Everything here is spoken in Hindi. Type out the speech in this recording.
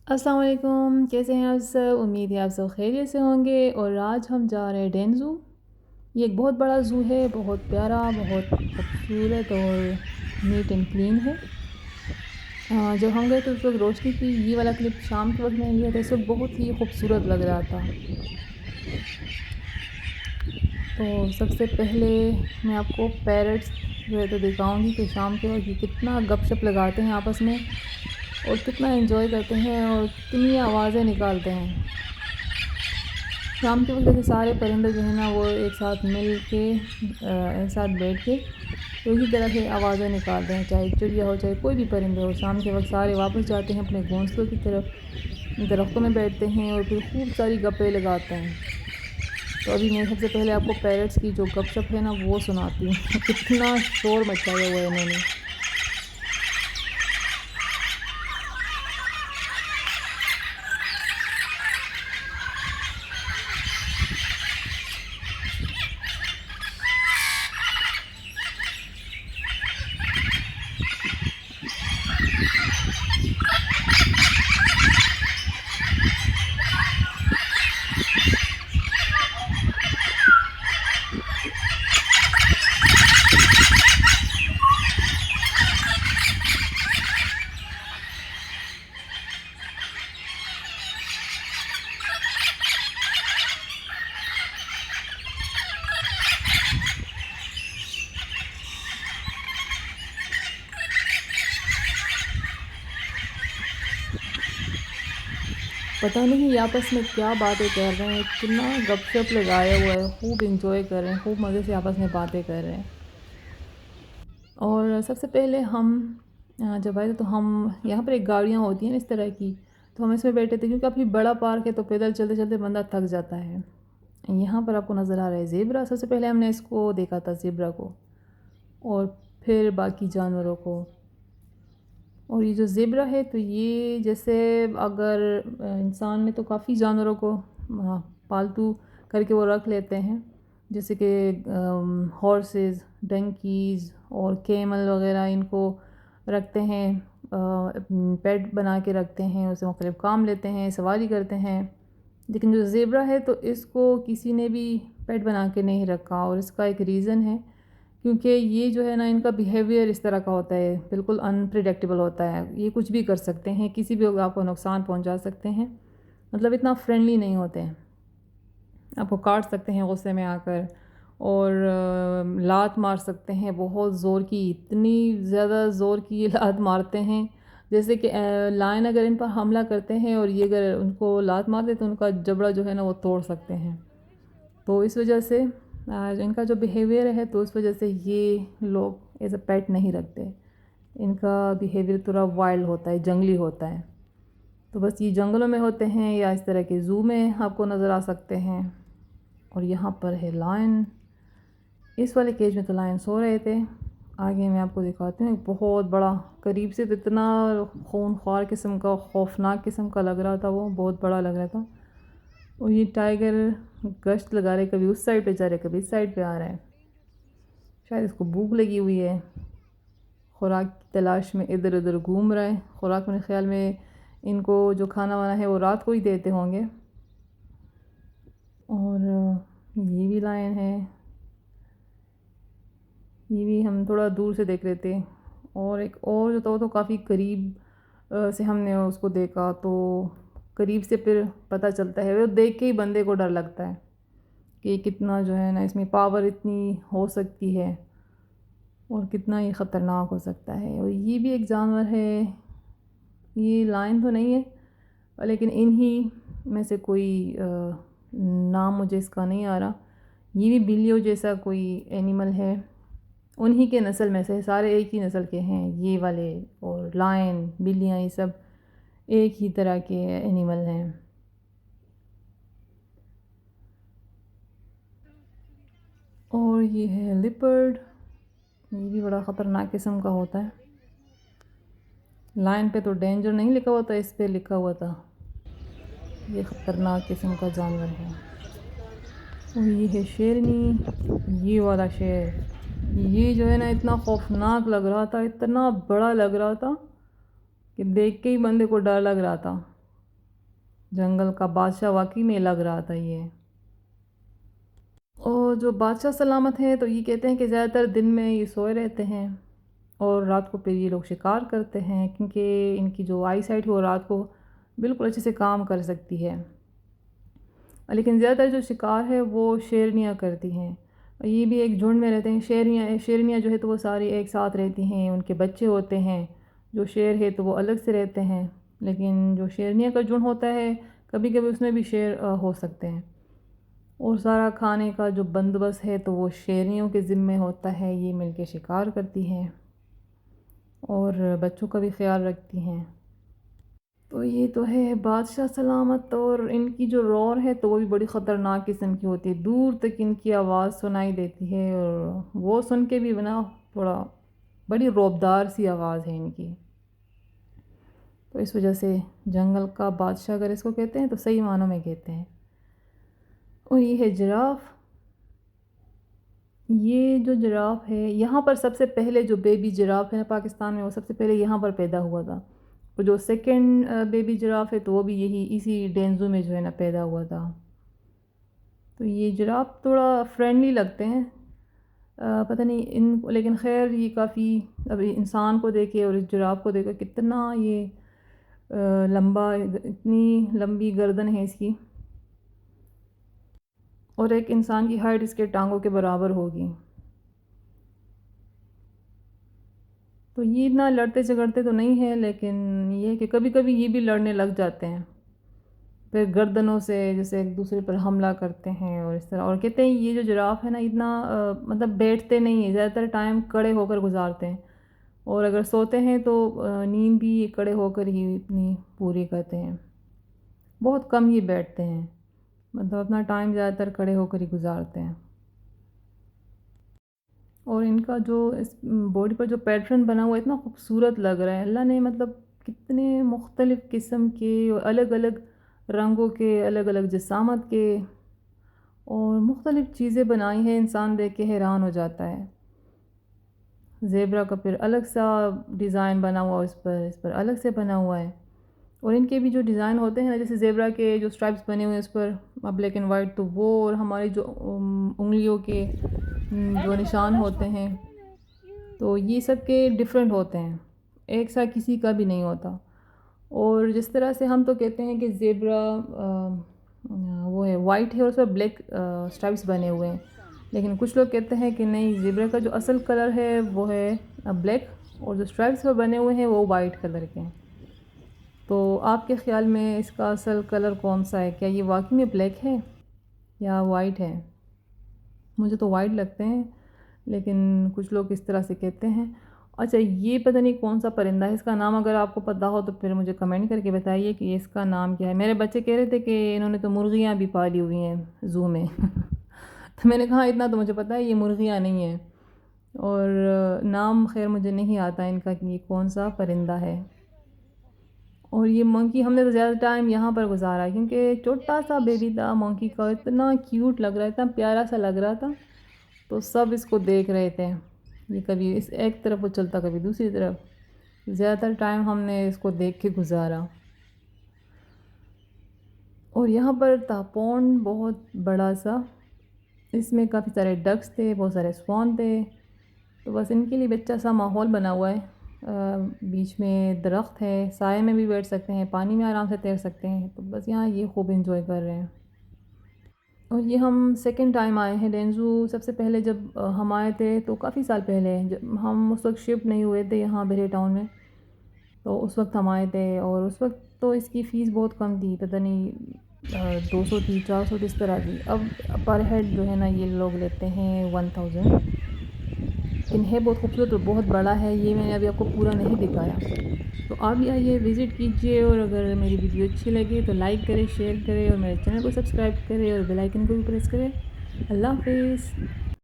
अस्सलाम वालेकुम, कैसे हैं आप सब? उम्मीद है आप सब खैरियत से होंगे। और आज हम जा रहे हैं डेन ज़ू। ये एक बहुत बड़ा ज़ू है, बहुत प्यारा, बहुत खूबसूरत और नीट एंड क्लीन है। जब हम गए तो उस वक्त रोशनी थी। ये वाला क्लिप शाम के वक्त मैंने लिया था, इस वक्त बहुत ही खूबसूरत लग रहा था। तो सबसे पहले मैं आपको पैरट्स जो है तो दिखाऊंगी कि शाम के वक्त ये कितना गपशप लगाते हैं आपस में, और कितना एंजॉय करते हैं, और कितनी आवाज़ें निकालते हैं। शाम के वक्त जैसे सारे परिंदे जो है ना वो एक साथ मिल के एक साथ बैठ के तो इसी तरह से आवाज़ें निकालते हैं, चाहे चिड़िया हो चाहे कोई भी परिंदे हो। शाम के वक्त सारे वापस जाते हैं अपने घोंसलों की तरफ, दरख्तों में बैठते हैं और फिर खूब सारी गप्पे लगाते हैं। तो अभी मैं सबसे पहले आपको पैरट्स की जो गपशप है ना वो सुनाती हूँ। कितना शोर मचाया हुआ है इन्होंने। पता नहीं ये आपस में क्या बातें कर रहे हैं, कितना गपशप लगाया हुआ है, खूब इंजॉय कर रहे हैं, खूब मज़े से आपस में बातें कर रहे हैं। और सबसे पहले हम जब आए थे तो हम यहाँ पर एक गाड़ियाँ होती हैं ना इस तरह की, तो हम इसमें बैठे थे क्योंकि काफ़ी बड़ा पार्क है, तो पैदल चलते चलते बंदा थक जाता है। यहाँ पर आपको नज़र आ रहा है ज़ेब्रा। सबसे पहले हमने इसको देखा था, ज़ेब्रा को, और फिर बाकी जानवरों को। और ये जो ज़ेब्रा है तो ये जैसे अगर इंसान ने तो काफ़ी जानवरों को पालतू करके वो रख लेते हैं, जैसे कि हॉर्सेस, डंकीज़ और कैमल वगैरह, इनको रखते हैं, पेट बना के रखते हैं, उसे मुख्तलिफ काम लेते हैं, सवारी करते हैं। लेकिन जो ज़ेब्रा है तो इसको किसी ने भी पेट बना के नहीं रखा, और इसका एक रीज़न है, क्योंकि ये जो है ना इनका बिहेवियर इस तरह का होता है, बिल्कुल अनप्रिडिक्टेबल होता है। ये कुछ भी कर सकते हैं, किसी भी वक्त आपको नुकसान पहुंचा सकते हैं, मतलब इतना फ्रेंडली नहीं होते हैं। आपको काट सकते हैं गुस्से में आकर, और लात मार सकते हैं बहुत ज़ोर की, इतनी ज़्यादा ज़ोर की ये लात मारते हैं, जैसे कि लायन अगर इन पर हमला करते हैं और ये अगर उनको लात मार दे तो उनका जबड़ा जो है ना वो तोड़ सकते हैं। तो इस वजह से इनका जो बिहेवियर है तो उस वजह से ये लोग एज अ पेट नहीं रखते। इनका बिहेवियर थोड़ा वाइल्ड होता है, जंगली होता है। तो बस ये जंगलों में होते हैं या इस तरह के ज़ू में आपको नज़र आ सकते हैं। और यहाँ पर है लायन। इस वाले केज में तो लायन सो रहे थे। आगे मैं आपको दिखाती हूँ, एक बहुत बड़ा, करीब से तो इतना खूनख्वार किस्म का, खौफनाक किस्म का लग रहा था, वो बहुत बड़ा लग रहा था। और ये टाइगर गश्त लगा रहे, कभी उस साइड पे जा रहे कभी इस साइड पे आ रहा है। शायद इसको भूख लगी हुई है, खुराक की तलाश में इधर उधर घूम रहा है। खुराक मेरे ख्याल में इनको जो खाना वाना है वो रात को ही देते होंगे। और ये भी लायन है, ये भी हम थोड़ा दूर से देख रहे थे। और एक और जो था वो तो काफ़ी करीब से हमने उसको देखा, तो करीब से फिर पता चलता है, वो देख के ही बंदे को डर लगता है कि कितना जो है ना इसमें पावर इतनी हो सकती है, और कितना ये ख़तरनाक हो सकता है। और ये भी एक जानवर है, ये लायन तो नहीं है लेकिन इन्हीं में से कोई नाम मुझे इसका नहीं आ रहा। ये भी बिल्लियों जैसा कोई एनिमल है, उन्हीं के नस्ल में से, सारे एक ही नस्ल के हैं ये वाले। और लायन, बिल्लियाँ, ये सब एक ही तरह के एनिमल हैं। और ये है लिपर्ड, ये भी बड़ा ख़तरनाक किस्म का होता है। लाइन पे तो डेंजर नहीं लिखा हुआ था, इस पे लिखा हुआ था ये ख़तरनाक किस्म का जानवर है। और ये है शेरनी, ये वाला शेर, ये जो है ना इतना खौफनाक लग रहा था, इतना बड़ा लग रहा था कि देख के ही बंदे को डर लग रहा था। जंगल का बादशाह वाकई में लग रहा था ये। और जो बादशाह सलामत हैं तो ये कहते हैं कि ज़्यादातर दिन में ये सोए रहते हैं और रात को फिर ये लोग शिकार करते हैं, क्योंकि इनकी जो आई साइट है वो रात को बिल्कुल अच्छे से काम कर सकती है। लेकिन ज़्यादातर जो शिकार है वो शेरनियाँ करती हैं। ये भी एक झुंड में रहते हैं। शेरनियाँ जो है तो वो सारी एक साथ रहती हैं, उनके बच्चे होते हैं। जो शेर है तो वो अलग से रहते हैं, लेकिन जो शेरनियाँ का झुंड होता है कभी कभी उसमें भी शेर हो सकते हैं। और सारा खाने का जो बंदोबस्त है तो वो शेरनियों के ज़िम्मे होता है। ये मिलके शिकार करती हैं और बच्चों का भी ख्याल रखती हैं। तो ये तो है बादशाह सलामत। और इनकी जो रोर है तो वो भी बड़ी ख़तरनाक किस्म की होती है। दूर तक इनकी आवाज़ सुनाई देती है और वो सुन के भी बना थोड़ा बड़ी रौबदार सी आवाज़ है इनकी। तो इस वजह से जंगल का बादशाह अगर इसको कहते हैं तो सही मानों में कहते हैं। और ये है जिराफ़। ये जो जिराफ़ है यहाँ पर सबसे पहले जो बेबी जिराफ़ है ना पाकिस्तान में, वो सबसे पहले यहाँ पर पैदा हुआ था। और जो सेकंड बेबी जिराफ़ है तो वो भी यही इसी डेंजू में जो है ना पैदा हुआ था। तो ये जिराफ़ थोड़ा फ्रेंडली लगते हैं। पता नहीं इन, लेकिन खैर ये काफ़ी अभी इंसान को देखे और इस जिराफ़ को देखे कितना ये लंबा, इतनी लंबी गर्दन है इसकी, और एक इंसान की हाइट इसके टांगों के बराबर होगी। तो ये इतना लड़ते झगड़ते तो नहीं है, लेकिन ये है कि कभी कभी ये भी लड़ने लग जाते हैं, फिर गर्दनों से जैसे एक दूसरे पर हमला करते हैं और इस तरह। और कहते हैं ये जो जिराफ़ है ना इतना मतलब बैठते नहीं है, ज़्यादातर टाइम खड़े होकर गुजारते हैं। और अगर सोते हैं तो नींद भी ये खड़े होकर ही अपनी पूरी करते हैं। बहुत कम ये बैठते हैं, मतलब अपना टाइम ज़्यादातर खड़े होकर ही गुजारते हैं। और इनका जो इस बॉडी पर जो पैटर्न बना हुआ है इतना खूबसूरत लग रहा है। अल्लाह ने मतलब कितने मुख्तलिफ़ किस्म के और अलग अलग रंगों के, अलग अलग जिसामत के और मुख्तलिफ़ चीज़ें बनाई हैं, इंसान देख के हैरान हो जाता है। ज़ेबरा का फिर अलग सा डिज़ाइन बना हुआ, इस पर अलग से बना हुआ है। और इनके भी जो डिज़ाइन होते हैं ना, जैसे ज़ेबरा के जो स्ट्राइप्स बने हुए हैं उस पर ब्लैक एंड वाइट, तो वो और हमारी जो उंगलियों के जो निशान होते हैं तो ये सब के डिफरेंट होते हैं, एक सा किसी का भी नहीं होता। और जिस तरह से हम तो कहते हैं कि ज़ेबरा वो है वाइट है और उस पर ब्लैक स्ट्राइप्स बने हुए हैं, लेकिन कुछ लोग कहते हैं कि नहीं, ज़ेबरा का जो असल कलर है वो है ब्लैक और जो स्ट्राइप्स पर बने हुए हैं वो वाइट कलर के हैं। तो आपके ख़्याल में इसका असल कलर कौन सा है? क्या ये वाकई में ब्लैक है या वाइट है? मुझे तो वाइट लगते हैं, लेकिन कुछ लोग इस तरह से कहते हैं। अच्छा, ये पता नहीं कौन सा परिंदा है, इसका नाम अगर आपको पता हो तो फिर मुझे कमेंट करके बताइए कि इसका नाम क्या है। मेरे बच्चे कह रहे थे कि इन्होंने तो मुर्गियाँ भी पाली हुई हैं ज़ू में तो मैंने कहा इतना तो मुझे पता है ये मुर्गियाँ नहीं हैं, और नाम खैर मुझे नहीं आता इनका कि ये कौन सा परिंदा है। और ये मंकी, हमने तो ज़्यादा टाइम यहाँ पर गुजारा क्योंकि छोटा सा बेबी था मंकी का, इतना क्यूट लग रहा था, इतना प्यारा सा लग रहा था। तो सब इसको देख रहे थे, ये कभी इस एक तरफ वो चलता कभी दूसरी तरफ। ज़्यादातर टाइम हमने इसको देख के गुजारा। और यहाँ पर था पॉन्ड बहुत बड़ा सा, इसमें काफ़ी सारे डक्स थे, बहुत सारे स्वान थे। तो बस इनके लिए अच्छा सा माहौल बना हुआ है। बीच में दरख्त है, साए में भी बैठ सकते हैं, पानी में आराम से तैर सकते हैं। तो बस यहाँ ये खूब इंजॉय कर रहे हैं। और ये हम सेकंड टाइम आए हैं डेंजू। सबसे पहले जब हम आए थे तो काफ़ी साल पहले, जब हम उस वक्त शिफ्ट नहीं हुए थे यहाँ बहरे टाउन में, तो उस वक्त हम आए थे। और उस वक्त तो इसकी फ़ीस बहुत कम थी, पता नहीं 200 थी, 400 इस तरह थी। अब पर हेड जो है ना ये लोग लेते हैं 1000। लेकिन है बहुत खूबसूरत और बहुत बड़ा है। ये मैंने अभी आपको पूरा नहीं दिखाया, तो आप भी आइए, विज़िट कीजिए। और अगर मेरी वीडियो अच्छी लगे तो लाइक करें, शेयर करें और मेरे चैनल को सब्सक्राइब करें और बेल आइकन को भी प्रेस करें। अल्लाह हाफ़िज़।